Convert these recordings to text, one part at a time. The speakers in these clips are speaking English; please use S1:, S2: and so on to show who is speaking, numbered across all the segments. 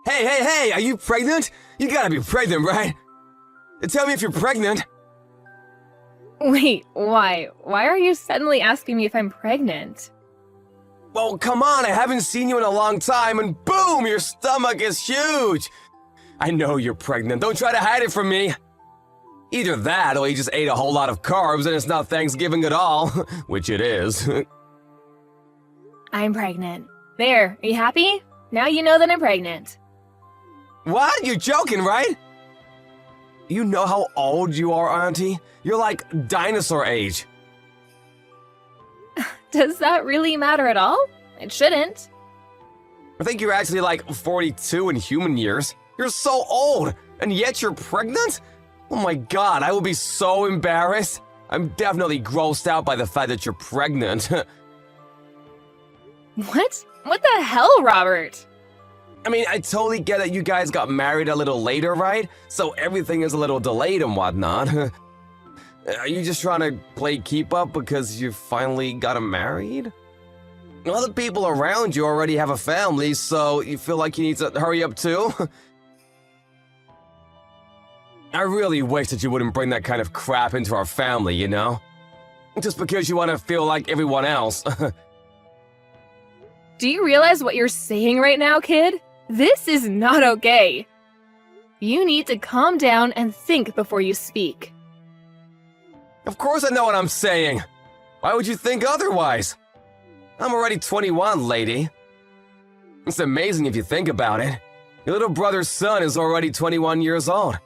S1: Hey, are you pregnant? You gotta be pregnant, right? Tell me if you're pregnant.
S2: Wait, why? Why are you suddenly asking me if I'm pregnant?
S1: Well, come on, I haven't seen you in a long time, and boom, your stomach is huge. I know you're pregnant, don't try to hide it from me. Either that, or you just ate a whole lot of carbs and it's not Thanksgiving at all, which it is.
S2: I'm pregnant. There, are you happy? Now you know that I'm pregnant.
S1: What? You're joking, right? You know how old you are, Auntie? You're like dinosaur age.
S2: Does that really matter at all? It shouldn't.
S1: I think you're actually like 42 in human years. You're so old, and yet you're pregnant? Oh my god, I will be so embarrassed. I'm definitely grossed out by the fact that you're pregnant.
S2: What? What the hell, Robert?
S1: I mean, I totally get that you guys got married a little later, right? So everything is a little delayed and whatnot. Are you just trying to play keep up because you finally got married? Other people around you already have a family, so you feel like you need to hurry up too? I really wish that you wouldn't bring that kind of crap into our family, you know? Just because you want to feel like everyone else.
S2: Do you realize what you're saying right now, kid? This is not okay. You need to calm down and think before you speak.
S1: Of course I know what I'm saying. Why would you think otherwise? I'm already 21, lady. It's amazing if you think about it. Your little brother's son is already 21 years old.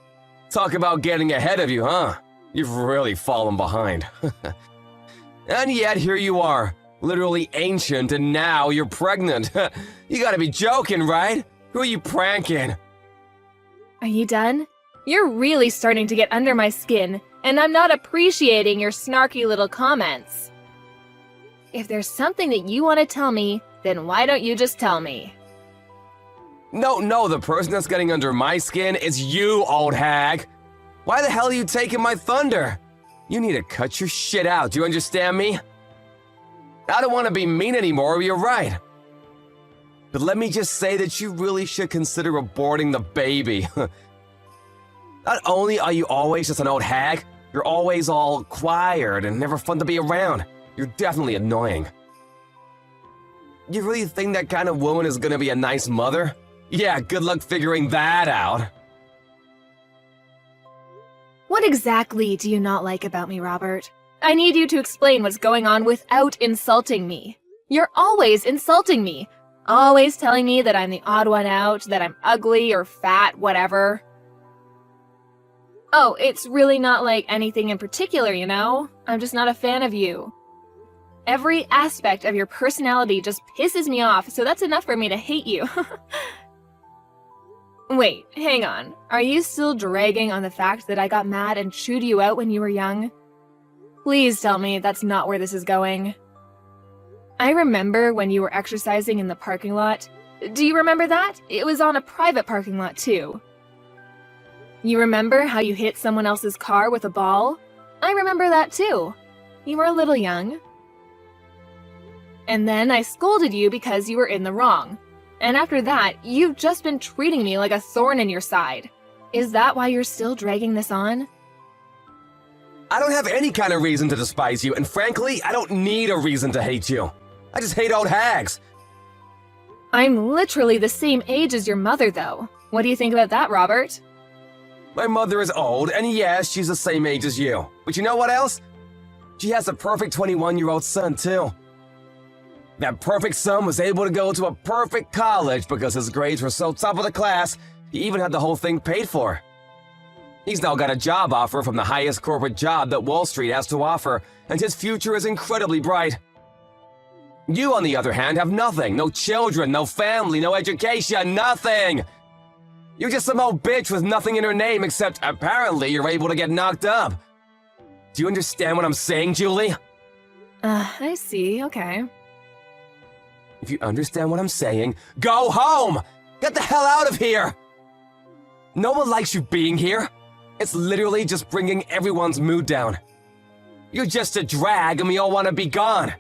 S1: Talk about getting ahead of you, huh? You've really fallen behind. And yet here you are, literally ancient, and now you're pregnant. You gotta be joking, right? Who are you pranking?
S2: Are you done? You're really starting to get under my skin, and I'm not appreciating your snarky little comments. If there's something that you want to tell me, then why don't you just tell me?
S1: No, the person that's getting under my skin is you, old hag. Why the hell are you taking my thunder? You need to cut your shit out, do you understand me? I don't want to be mean anymore, you're right. But let me just say that you really should consider aborting the baby. Not only are you always just an old hag, you're always all quiet and never fun to be around. You're definitely annoying. You really think that kind of woman is gonna be a nice mother? Yeah, good luck figuring that out.
S2: What exactly do you not like about me, Robert? I need you to explain what's going on without insulting me. You're always insulting me. Always telling me that I'm the odd one out, that I'm ugly or fat, whatever. Oh, it's really not like anything in particular, you know? I'm just not a fan of you. Every aspect of your personality just pisses me off, so that's enough for me to hate you. Wait, hang on. Are you still dragging on the fact that I got mad and chewed you out when you were young? Please tell me that's not where this is going. I remember when you were exercising in the parking lot. Do you remember that? It was on a private parking lot, too. You remember how you hit someone else's car with a ball? I remember that, too. You were a little young. And then I scolded you because you were in the wrong. And after that, you've just been treating me like a thorn in your side. Is that why you're still dragging this on?
S1: I don't have any kind of reason to despise you, and frankly, I don't need a reason to hate you. I just hate old hags.
S2: I'm literally the same age as your mother, though. What do you think about that, Robert?
S1: My mother is old, and yes, she's the same age as you. But you know what else? She has a perfect 21-year-old son, too. That perfect son was able to go to a perfect college because his grades were so top of the class, he even had the whole thing paid for. He's now got a job offer from the highest corporate job that Wall Street has to offer, and his future is incredibly bright. You, on the other hand, have nothing. No children, no family, no education, nothing! You're just some old bitch with nothing in her name except, apparently, you're able to get knocked up. Do you understand what I'm saying, Julie?
S2: I see, okay.
S1: If you understand what I'm saying, go home! Get the hell out of here! No one likes you being here. It's literally just bringing everyone's mood down. You're just a drag and we all want to be gone.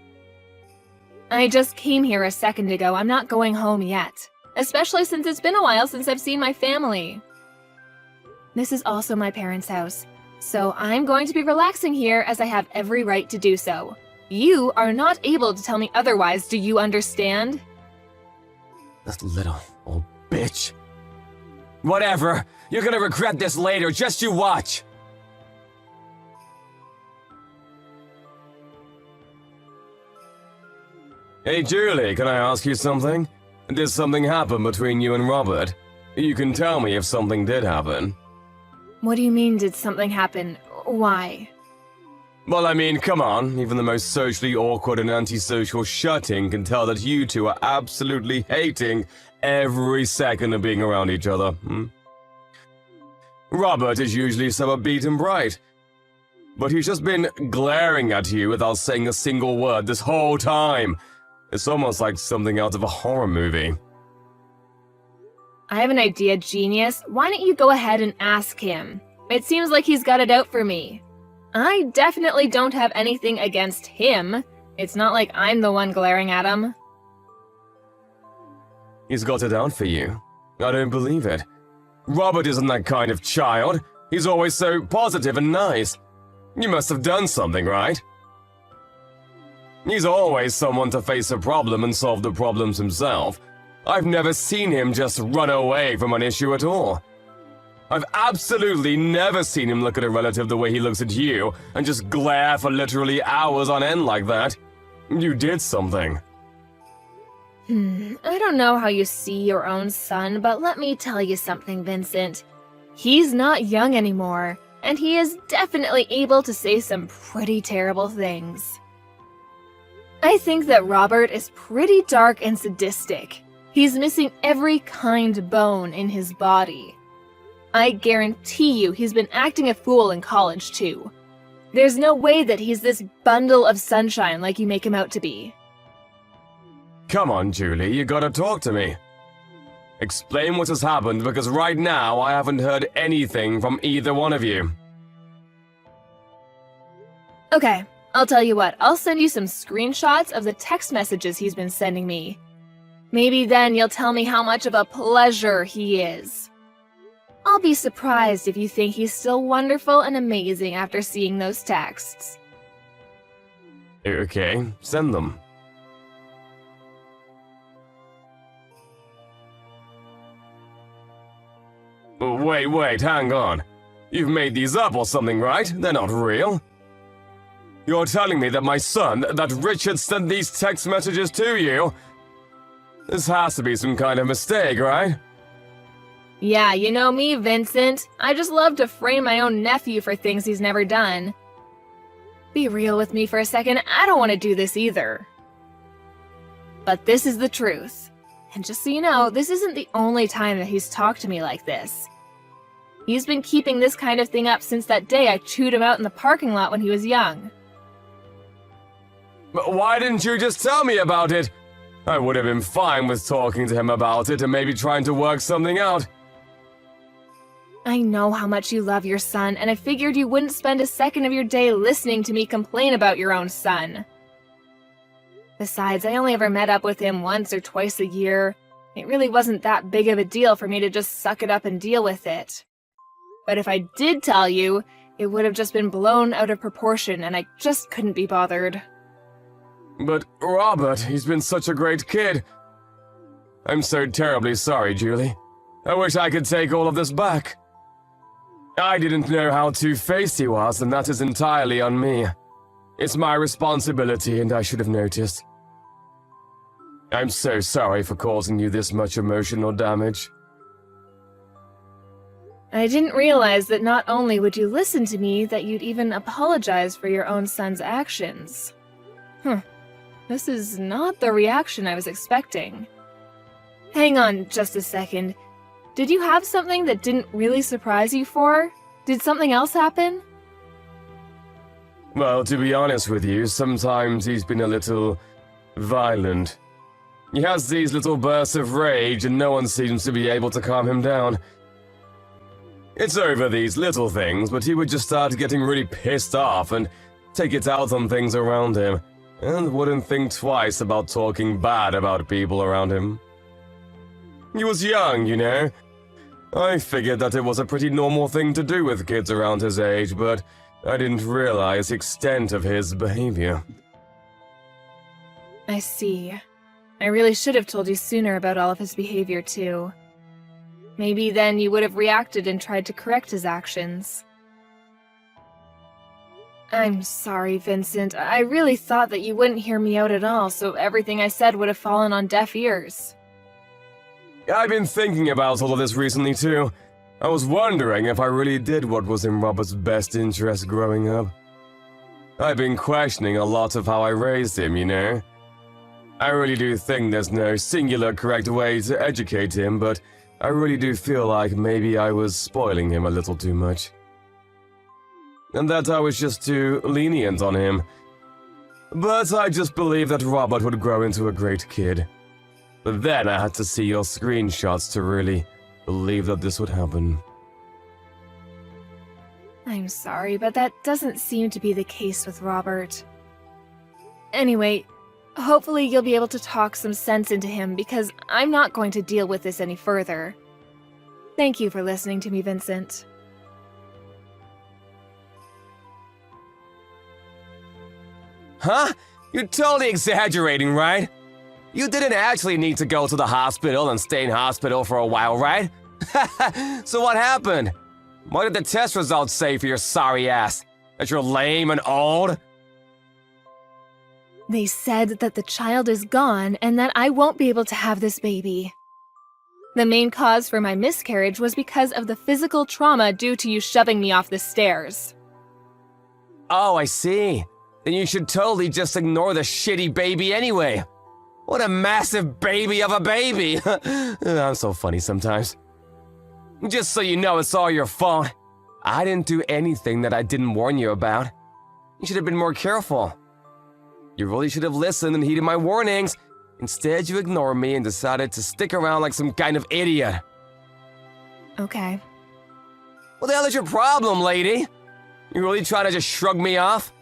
S2: I just came here a second ago. I'm not going home yet. especially since it's been a while since I've seen my family. This is also my parents' house, so I'm going to be relaxing here as I have every right to do so. You are not able to tell me otherwise, do you understand?
S1: That little old bitch. Whatever, you're gonna regret this later, just you watch. Hey Julie, can I ask you something? Did something happen between you and Robert? You can tell me if something did happen.
S2: What do you mean, did something happen? Why?
S1: Well, I mean, come on, even the most socially awkward and antisocial shutting can tell that you two are absolutely hating every second of being around each other. Robert is usually so upbeat and bright, but he's just been glaring at you without saying a single word this whole time. It's almost like something out of a horror movie.
S2: I have an idea, genius. Why don't you go ahead and ask him? It seems like he's got it out for me. I definitely don't have anything against him. It's not like I'm the one glaring at him.
S1: He's got it out for you. I don't believe it. Robert isn't that kind of child. He's always so positive and nice. You must have done something, right? He's always someone to face a problem and solve the problems himself. I've never seen him just run away from an issue at all. I've absolutely never seen him look at a relative the way he looks at you and just glare for literally hours on end like that. You did something.
S2: I don't know how you see your own son, but let me tell you something, Vincent. He's not young anymore, and he is definitely able to say some pretty terrible things. I think that Robert is pretty dark and sadistic. He's missing every kind of bone in his body. I guarantee you he's been acting a fool in college too. There's no way that he's this bundle of sunshine like you make him out to be.
S1: Come on, Julie, you gotta talk to me. Explain what has happened, because right now I haven't heard anything from either one of you.
S2: Okay, I'll tell you what, I'll send you some screenshots of the text messages he's been sending me. Maybe then you'll tell me how much of a pleasure he is. I'll be surprised if you think he's still wonderful and amazing after seeing those texts.
S1: Okay, send them. Wait, hang on. You've made these up or something, right? They're not real. You're telling me that my son, that Richard, sent these text messages to you? This has to be some kind of mistake, right?
S2: Yeah, you know me, Vincent. I just love to frame my own nephew for things he's never done. Be real with me for a second, I don't want to do this either. But this is the truth. And just so you know, this isn't the only time that he's talked to me like this. He's been keeping this kind of thing up since that day I chewed him out in the parking lot when he was young.
S1: But why didn't you just tell me about it? I would have been fine with talking to him about it and maybe trying to work something out.
S2: I know how much you love your son, and I figured you wouldn't spend a second of your day listening to me complain about your own son. Besides, I only ever met up with him once or twice a year. It really wasn't that big of a deal for me to just suck it up and deal with it. But if I did tell you, it would have just been blown out of proportion, and I just couldn't be bothered.
S1: But Robert, he's been such a great kid. I'm so terribly sorry, Julie. I wish I could take all of this back. I didn't know how two-faced he was, and that is entirely on me. It's my responsibility, and I should have noticed. I'm so sorry for causing you this much emotional damage.
S2: I didn't realize that not only would you listen to me, that you'd even apologize for your own son's actions. This is not the reaction I was expecting. Hang on just a second. Did you have something that didn't really surprise you for? Did something else happen?
S1: Well, to be honest with you, sometimes he's been a little violent. He has these little bursts of rage and no one seems to be able to calm him down. It's over these little things, but he would just start getting really pissed off and take it out on things around him, and wouldn't think twice about talking bad about people around him. He was young, you know. I figured that it was a pretty normal thing to do with kids around his age, but I didn't realize the extent of his behavior.
S2: I see. I really should have told you sooner about all of his behavior, too. Maybe then you would have reacted and tried to correct his actions. I'm sorry, Vincent. I really thought that you wouldn't hear me out at all, so everything I said would have fallen on deaf ears.
S1: I've been thinking about all of this recently, too. I was wondering if I really did what was in Robert's best interest growing up. I've been questioning a lot of how I raised him, you know. I really do think there's no singular correct way to educate him, but I really do feel like maybe I was spoiling him a little too much. And that I was just too lenient on him. But I just believed that Robert would grow into a great kid. But then I had to see your screenshots to really believe that this would happen.
S2: I'm sorry, but that doesn't seem to be the case with Robert. Anyway, hopefully you'll be able to talk some sense into him because I'm not going to deal with this any further. Thank you for listening to me, Vincent.
S1: Huh? You're totally exaggerating, right? You didn't actually need to go to the hospital and stay in hospital for a while, right? So what happened? What did the test results say for your sorry ass? That you're lame and old?
S2: They said that the child is gone and that I won't be able to have this baby. The main cause for my miscarriage was because of the physical trauma due to you shoving me off the stairs.
S1: Oh, I see. Then you should totally just ignore the shitty baby anyway. What a massive baby of a baby! I'm so funny sometimes. Just so you know, it's all your fault. I didn't do anything that I didn't warn you about. You should have been more careful. You really should have listened and heeded my warnings. Instead, you ignored me and decided to stick around like some kind of idiot.
S2: Okay.
S1: What the hell is your problem, lady? You really trying to just shrug me off?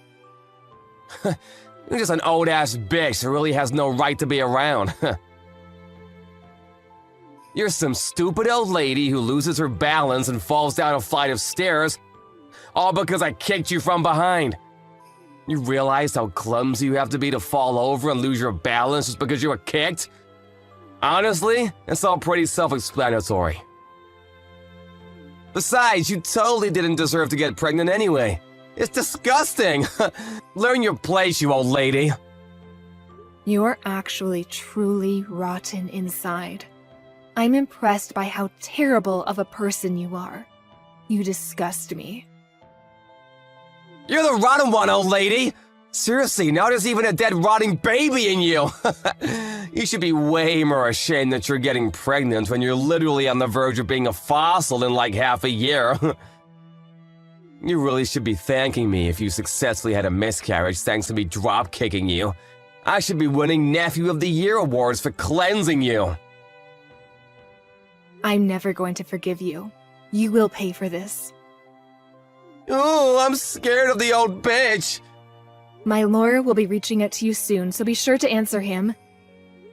S1: You're just an old-ass bitch who really has no right to be around. You're some stupid old lady who loses her balance and falls down a flight of stairs, all because I kicked you from behind. You realize how clumsy you have to be to fall over and lose your balance just because you were kicked? Honestly, it's all pretty self-explanatory. Besides, you totally didn't deserve to get pregnant anyway. It's disgusting! Learn your place, you old lady.
S2: You're actually truly rotten inside. I'm impressed by how terrible of a person you are. You disgust me.
S1: You're the rotten one, old lady! Seriously, now there's even a dead rotting baby in you! You should be way more ashamed that you're getting pregnant when you're literally on the verge of being a fossil in like half a year. You really should be thanking me if you successfully had a miscarriage thanks to me drop-kicking you. I should be winning Nephew of the Year awards for cleansing you.
S2: I'm never going to forgive you. You will pay for this.
S1: Ooh, I'm scared of the old bitch.
S2: My lawyer will be reaching out to you soon, so be sure to answer him.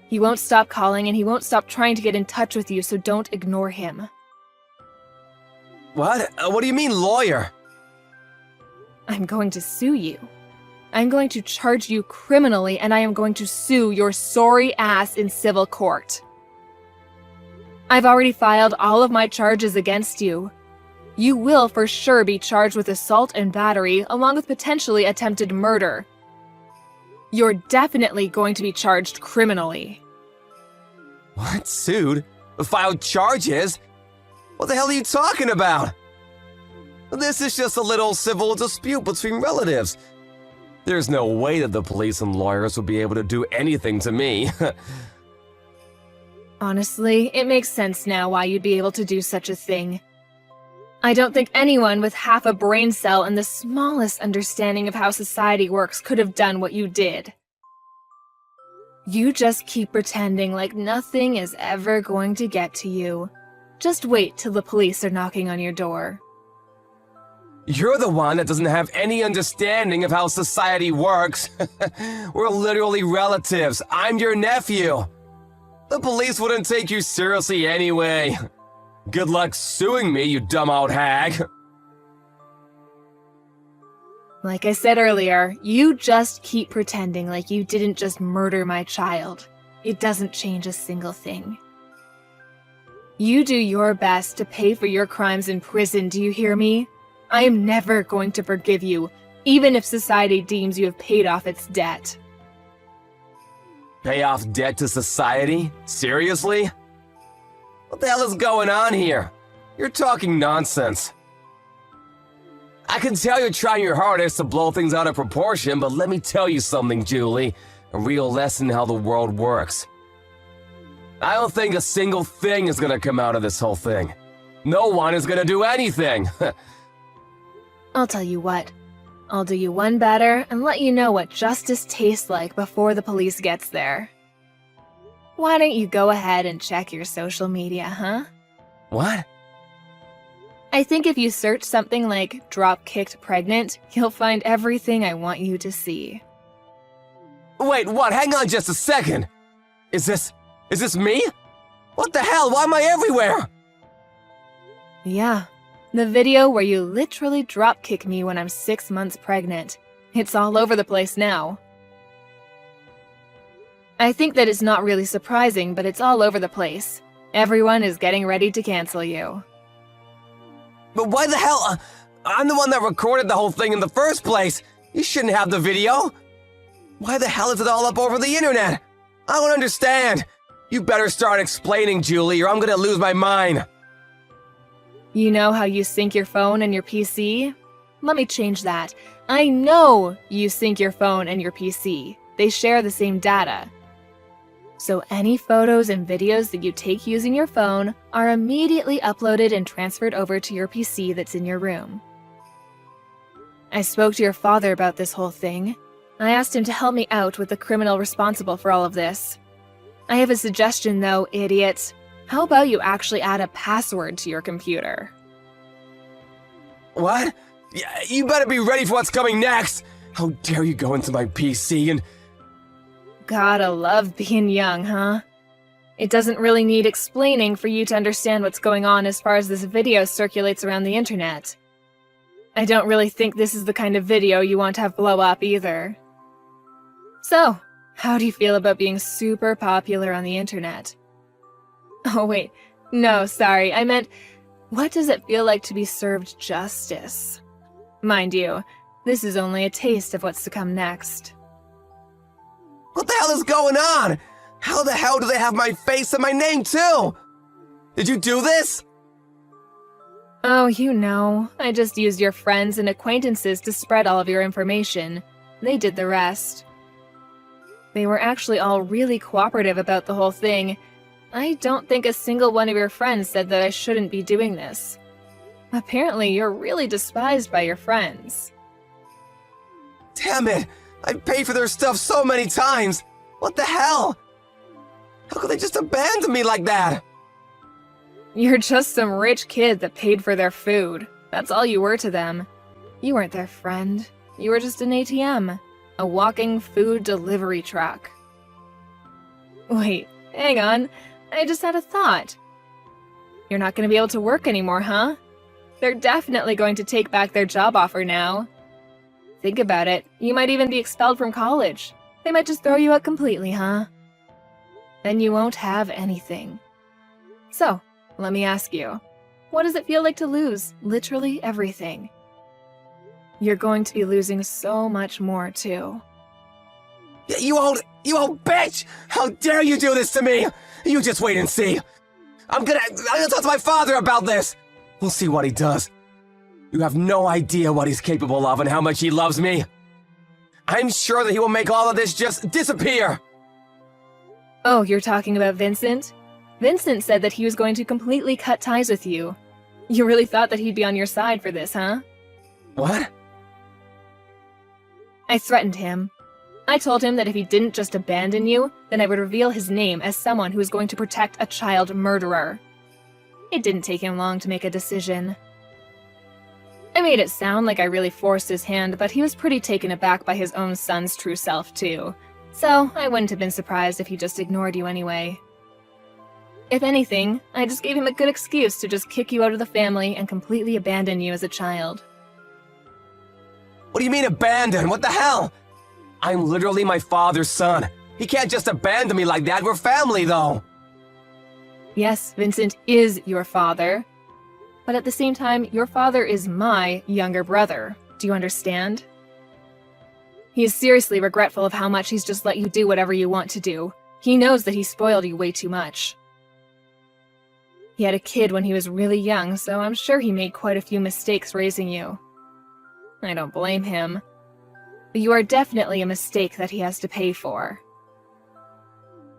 S2: He won't stop calling and he won't stop trying to get in touch with you, so don't ignore him.
S1: What? What do you mean, lawyer?
S2: I'm going to sue you. I'm going to charge you criminally, and I am going to sue your sorry ass in civil court. I've already filed all of my charges against you. You will for sure be charged with assault and battery, along with potentially attempted murder. You're definitely going to be charged criminally.
S1: What? Sued? Filed charges? What the hell are you talking about? This is just a little civil dispute between relatives. There's no way that the police and lawyers will be able to do anything to me.
S2: Honestly, it makes sense now why you'd be able to do such a thing. I don't think anyone with half a brain cell and the smallest understanding of how society works could have done what you did. You just keep pretending like nothing is ever going to get to you. Just wait till the police are knocking on your door.
S1: You're the one that doesn't have any understanding of how society works. We're literally relatives. I'm your nephew. The police wouldn't take you seriously anyway. Good luck suing me, you dumb old hag.
S2: Like I said earlier, you just keep pretending like you didn't just murder my child. It doesn't change a single thing. You do your best to pay for your crimes in prison, do you hear me? I am never going to forgive you, even if society deems you have paid off its debt.
S1: Pay off debt to society? Seriously? What the hell is going on here? You're talking nonsense. I can tell you're trying your hardest to blow things out of proportion, but let me tell you something, Julie. A real lesson in how the world works. I don't think a single thing is gonna come out of this whole thing. No one is gonna do anything.
S2: I'll tell you what. I'll do you one better and let you know what justice tastes like before the police gets there. Why don't you go ahead and check your social media, huh?
S1: What?
S2: I think if you search something like drop-kicked pregnant, you'll find everything I want you to see.
S1: Wait, what? Hang on just a second. Is this me? What the hell? Why am I everywhere?
S2: Yeah, the video where you literally drop-kick me when I'm 6 months pregnant. It's all over the place now. I think that it's not really surprising, but it's all over the place. Everyone is getting ready to cancel you.
S1: But why the hell? I'm the one that recorded the whole thing in the first place. You shouldn't have the video. Why the hell is it all up over the internet? I don't understand. You better start explaining, Julie, or I'm gonna lose my mind.
S2: You know how you sync your phone and your PC? Let me change that. I know you sync your phone and your PC. They share the same data. So any photos and videos that you take using your phone are immediately uploaded and transferred over to your PC that's in your room. I spoke to your father about this whole thing. I asked him to help me out with the criminal responsible for all of this. I have a suggestion though, idiot. How about you actually add a password to your computer?
S1: What? You better be ready for what's coming next. How dare you go into my PC and...
S2: Gotta love being young, huh? It doesn't really need explaining for you to understand what's going on as far as this video circulates around the internet. I don't really think this is the kind of video you want to have blow up either. So, how do you feel about being super popular on the internet? Oh wait, no, sorry, I meant, what does it feel like to be served justice? Mind you, this is only a taste of what's to come next.
S1: What the hell is going on? How the hell do they have my face and my name too? Did you do this?
S2: Oh, you know, I just used your friends and acquaintances to spread all of your information. They did the rest. They were actually all really cooperative about the whole thing. I don't think a single one of your friends said that I shouldn't be doing this. Apparently, you're really despised by your friends.
S1: Damn it! I paid for their stuff so many times! What the hell? How could they just abandon me like that?
S2: You're just some rich kid that paid for their food. That's all you were to them. You weren't their friend. You were just an ATM. A walking food delivery truck. Wait, hang on. I just had a thought. You're not going to be able to work anymore, huh? They're definitely going to take back their job offer now. Think about it. You might even be expelled from college. They might just throw you out completely, huh? Then you won't have anything. So, let me ask you, what does it feel like to lose literally everything? You're going to be losing so much more, too.
S1: You old bitch! How dare you do this to me! You just wait and see. I'm gonna talk to my father about this. We'll see what he does. You have no idea what he's capable of and how much he loves me. I'm sure that he will make all of this just disappear.
S2: Oh, you're talking about Vincent? Vincent said that he was going to completely cut ties with you. You really thought that he'd be on your side for this, huh?
S1: What?
S2: I threatened him. I told him that if he didn't just abandon you, then I would reveal his name as someone who is going to protect a child murderer. It didn't take him long to make a decision. I made it sound like I really forced his hand, but he was pretty taken aback by his own son's true self, too. So I wouldn't have been surprised if he just ignored you anyway. If anything, I just gave him a good excuse to just kick you out of the family and completely abandon you as a child.
S1: What do you mean abandon? What the hell? I'm literally my father's son. He can't just abandon me like that. We're family, though.
S2: Yes, Vincent is your father. But at the same time, your father is my younger brother. Do you understand? He is seriously regretful of how much he's just let you do whatever you want to do. He knows that he spoiled you way too much. He had a kid when he was really young, so I'm sure he made quite a few mistakes raising you. I don't blame him. But you are definitely a mistake that he has to pay for.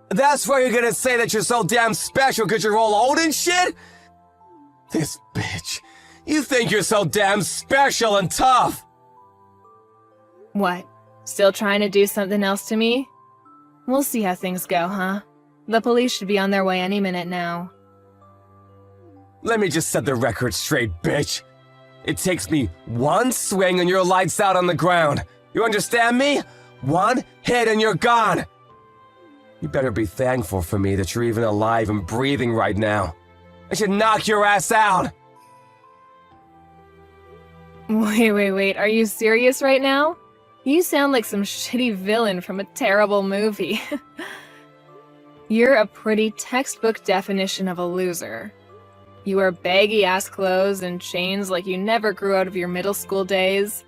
S1: That's why you're gonna say that you're so damn special because you're all old and shit? This bitch. You think you're so damn special and tough.
S2: What? Still trying to do something else to me? We'll see how things go, huh? The police should be on their way any minute now.
S1: Let me just set the record straight, bitch. It takes me one swing and you're lights out on the ground. You understand me? One hit and you're gone. You better be thankful for me that you're even alive and breathing right now. I should knock your ass out.
S2: Wait, are you serious right now? You sound like some shitty villain from a terrible movie. You're a pretty textbook definition of a loser. You wear baggy-ass clothes and chains like you never grew out of your middle school days.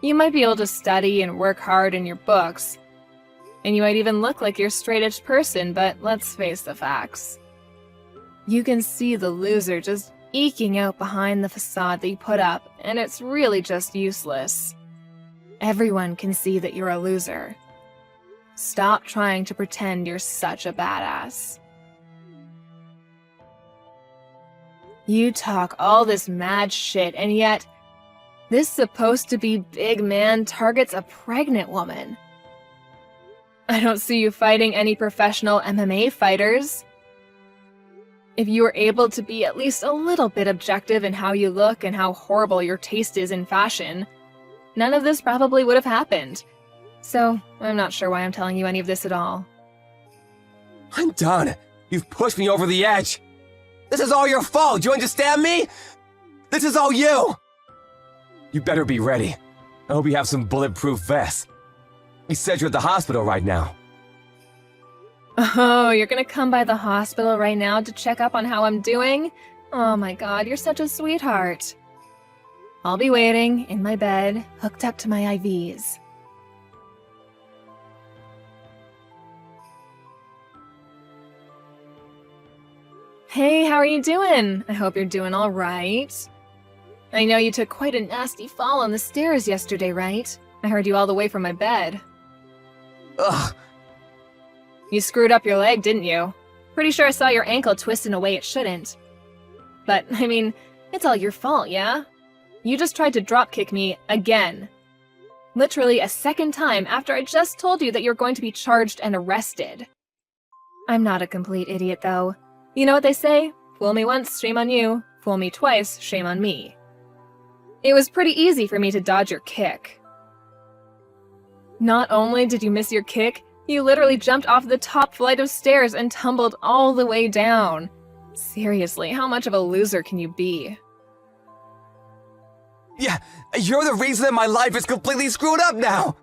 S2: You might be able to study and work hard in your books, and you might even look like you're a straight-edge person, but let's face the facts. You can see the loser just eking out behind the facade that you put up, and it's really just useless. Everyone can see that you're a loser. Stop trying to pretend you're such a badass. You talk all this mad shit, and yet, this supposed to be big man targets a pregnant woman. I don't see you fighting any professional MMA fighters. If you were able to be at least a little bit objective in how you look and how horrible your taste is in fashion, none of this probably would have happened. So, I'm not sure why I'm telling you any of this at all.
S1: I'm done. You've pushed me over the edge. This is all your fault, you understand me? This is all you! You better be ready. I hope you have some bulletproof vests. You said you're at the hospital right now.
S2: Oh, you're gonna come by the hospital right now to check up on how I'm doing? Oh my god, you're such a sweetheart. I'll be waiting, in my bed, hooked up to my IVs. Hey, how are you doing? I hope you're doing all right. I know you took quite a nasty fall on the stairs yesterday, right? I heard you all the way from my bed.
S1: Ugh.
S2: You screwed up your leg, didn't you? Pretty sure I saw your ankle twist in a way it shouldn't. But, I mean, it's all your fault, yeah? You just tried to dropkick me again. Literally a second time after I just told you that you're going to be charged and arrested. I'm not a complete idiot, though. You know what they say? Fool me once, shame on you. Fool me twice, shame on me. It was pretty easy for me to dodge your kick. Not only did you miss your kick, you literally jumped off the top flight of stairs and tumbled all the way down. Seriously, how much of a loser can you be?
S1: Yeah, you're the reason that my life is completely screwed up now.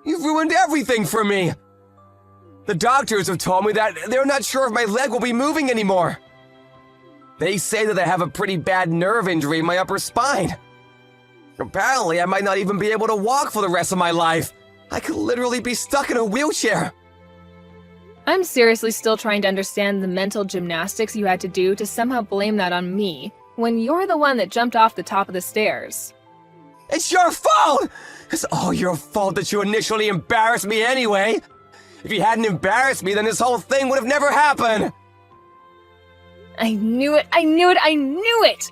S1: You've ruined everything for me. The doctors have told me that they're not sure if my leg will be moving anymore. They say that I have a pretty bad nerve injury in my upper spine. Apparently, I might not even be able to walk for the rest of my life. I could literally be stuck in a wheelchair.
S2: I'm seriously still trying to understand the mental gymnastics you had to do to somehow blame that on me, when you're the one that jumped off the top of the stairs.
S1: It's your fault! It's all your fault that you initially embarrassed me anyway. If you hadn't embarrassed me, then this whole thing would have never happened.
S2: I knew it!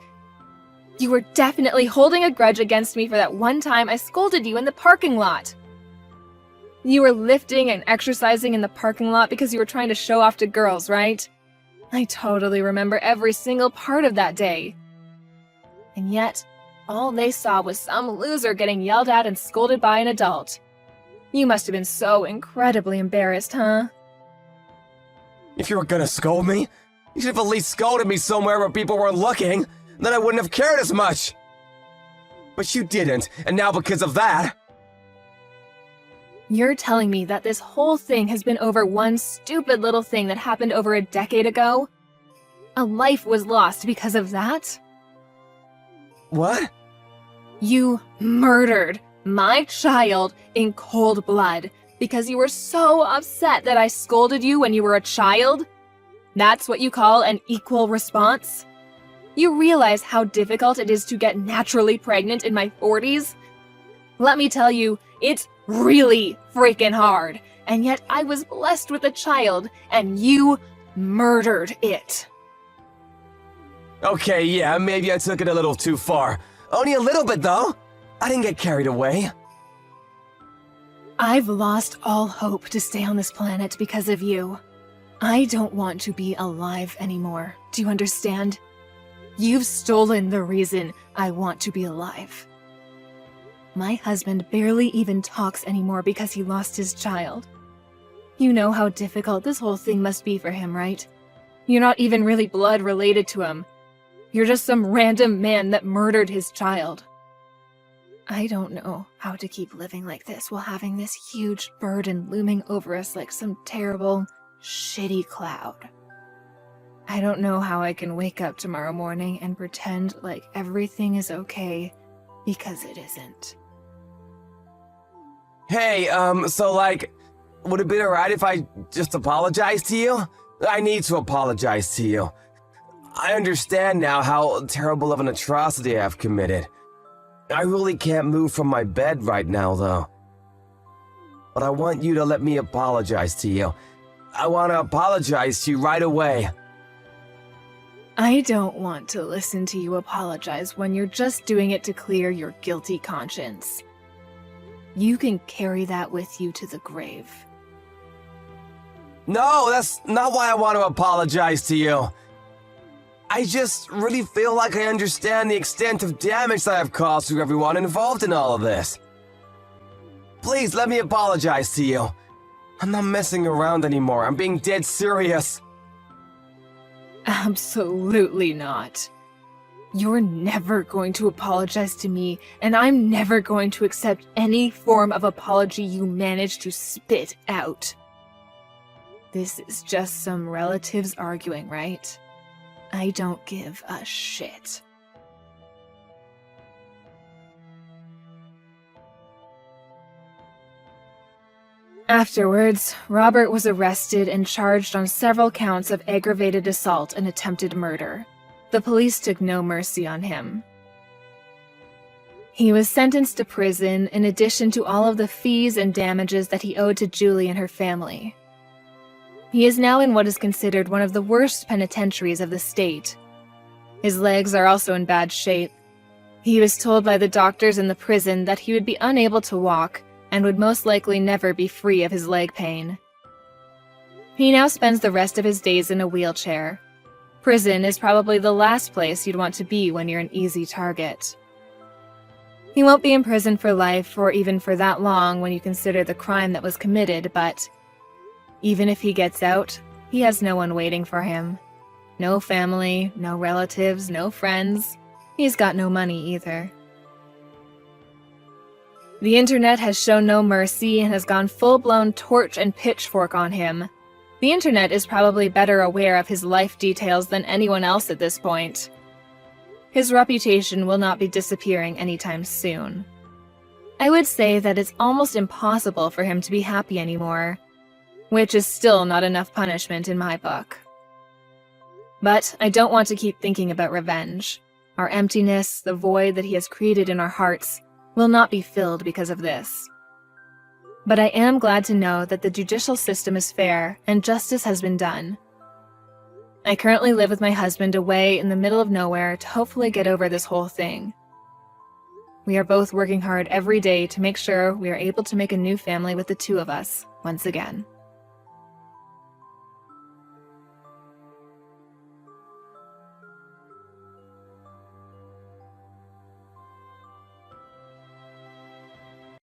S2: You were definitely holding a grudge against me for that one time I scolded you in the parking lot. You were lifting and exercising in the parking lot because you were trying to show off to girls, right? I totally remember every single part of that day. And yet, all they saw was some loser getting yelled at and scolded by an adult. You must have been so incredibly embarrassed, huh?
S1: If you were gonna scold me, you should have at least scolded me somewhere where people weren't looking, then I wouldn't have cared as much. But you didn't, and now because of that...
S2: You're telling me that this whole thing has been over one stupid little thing that happened over a decade ago? A life was lost because of that?
S1: What?
S2: You murdered my child in cold blood because you were so upset that I scolded you when you were a child? That's what you call an equal response? You realize how difficult it is to get naturally pregnant in my 40s? Let me tell you, it's really freaking hard, and yet I was blessed with a child, and you murdered it.
S1: Okay, yeah, maybe I took it a little too far. Only a little bit, though. I didn't get carried away.
S2: I've lost all hope to stay on this planet because of you. I don't want to be alive anymore. Do you understand? You've stolen the reason I want to be alive. My husband barely even talks anymore because he lost his child. You know how difficult this whole thing must be for him, right? You're not even really blood related to him. You're just some random man that murdered his child. I don't know how to keep living like this while having this huge burden looming over us like some terrible, shitty cloud. I don't know how I can wake up tomorrow morning and pretend like everything is okay, because it isn't.
S1: Hey, so would it be alright if I just apologize to you? I need to apologize to you. I understand now how terrible of an atrocity I've committed. I really can't move from my bed right now, though. But I want you to let me apologize to you. I want to apologize to you right away.
S2: I don't want to listen to you apologize when you're just doing it to clear your guilty conscience. You can carry that with you to the grave.
S1: No, that's not why I want to apologize to you. I just really feel like I understand the extent of damage that I've caused to everyone involved in all of this. Please let me apologize to you. I'm not messing around anymore. I'm being dead serious.
S2: Absolutely not. You're never going to apologize to me, and I'm never going to accept any form of apology you manage to spit out. This is just some relatives arguing, right? I don't give a shit. Afterwards, Robert was arrested and charged on several counts of aggravated assault and attempted murder. The police took no mercy on him. He was sentenced to prison in addition to all of the fees and damages that he owed to Julie and her family. He is now in what is considered one of the worst penitentiaries of the state. His legs are also in bad shape. He was told by the doctors in the prison that he would be unable to walk and would most likely never be free of his leg pain. He now spends the rest of his days in a wheelchair. Prison is probably the last place you'd want to be when you're an easy target. He won't be in prison for life or even for that long when you consider the crime that was committed, but even if he gets out, he has no one waiting for him. No family, no relatives, no friends. He's got no money either. The internet has shown no mercy and has gone full-blown torch and pitchfork on him. The internet is probably better aware of his life details than anyone else at this point. His reputation will not be disappearing anytime soon. I would say that it's almost impossible for him to be happy anymore, which is still not enough punishment in my book. But I don't want to keep thinking about revenge. Our emptiness, the void that he has created in our hearts, will not be filled because of this. But I am glad to know that the judicial system is fair and justice has been done. I currently live with my husband away in the middle of nowhere to hopefully get over this whole thing. We are both working hard every day to make sure we are able to make a new family with the two of us once again.